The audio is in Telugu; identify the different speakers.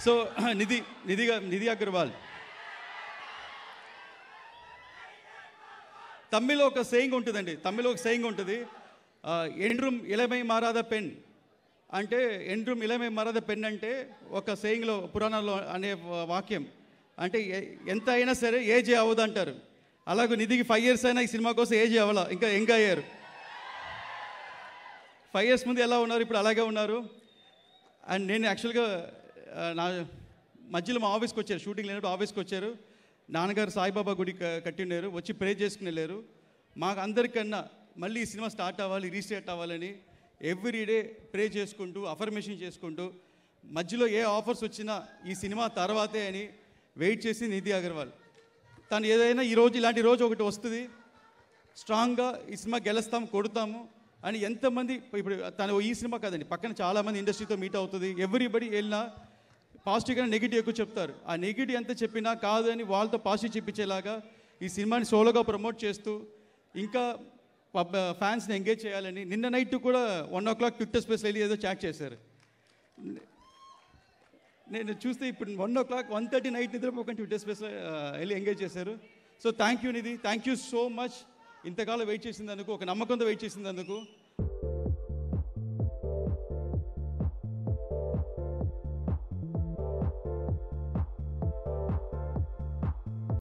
Speaker 1: సో నిధి అగర్వాల్ తమిళ్లో ఒక సేయింగ్ ఉంటుంది, ఎండ్రూమ్ ఇలమై మారాద పెన్ అంటే, ఎండ్రూమ్ ఇలమై మారాద పెన్ అంటే ఒక సేయింగ్లో పురాణాల్లో అనే వాక్యం అంటే ఎంత అయినా సరే ఏజ్ అవ్వదు అంటారు. అలాగే నిధికి 5 years అయినా ఈ సినిమా కోసం ఏజ్ అవ్వాల, ఇంకా యంగ్ అయ్యారు. 5 years ముందు ఎలా ఉన్నారు, ఇప్పుడు అలాగే ఉన్నారు. అండ్ నేను యాక్చువల్గా నా మధ్యలో మా ఆఫీస్కి వచ్చారు, షూటింగ్ లేనప్పుడు ఆఫీస్కి వచ్చారు. నాన్నగారు సాయిబాబా గుడి కట్టిండారు, వచ్చి ప్రే చేసుకుని వెళ్ళారు. మాకు అందరికన్నా మళ్ళీ ఈ సినిమా స్టార్ట్ అవ్వాలి, రీస్టార్ట్ అవ్వాలని ఎవ్రీడే ప్రే చేసుకుంటూ, అఫర్మేషన్ చేసుకుంటూ, మధ్యలో ఏ ఆఫర్స్ వచ్చినా ఈ సినిమా తర్వాతే అని వెయిట్ చేసి నిధి అగర్వాల్. తను ఏదైనా ఈరోజు ఇలాంటి రోజు ఒకటి వస్తుంది, స్ట్రాంగ్గా ఈ సినిమా గెలుస్తాం, కొడతాము అని ఎంతమంది, ఇప్పుడు తను ఈ సినిమా కాదండి, పక్కన చాలామంది ఇండస్ట్రీతో మీట్ అవుతుంది. ఎవ్రీబడి వెళ్ళినా పాజిటివ్గా నెగిటివ్ ఎక్కువ చెప్తారు. ఆ నెగిటివ్ ఎంత చెప్పినా కాదు అని వాళ్ళతో పాజిటివ్ చెప్పించేలాగా ఈ సినిమాని సోలోగా ప్రమోట్ చేస్తూ ఇంకా ఫ్యాన్స్ని ఎంగేజ్ చేయాలని నిన్న నైట్ కూడా 1 o'clock ట్విట్టర్ స్పేస్లో వెళ్ళి ఏదో చాట్ చేశారు. నేను చూస్తే ఇప్పుడు 1 o'clock 1:30 నైట్ నిద్రపోకుండా ట్విట్టర్ స్పేస్లో వెళ్ళి ఎంగేజ్ చేశారు. So thank you Nidhi, thank you so much. ఇంతకాలం వెయిట్ చేసినందుకు, ఒక నమ్మకంతో వెయిట్ చేసినందుకు.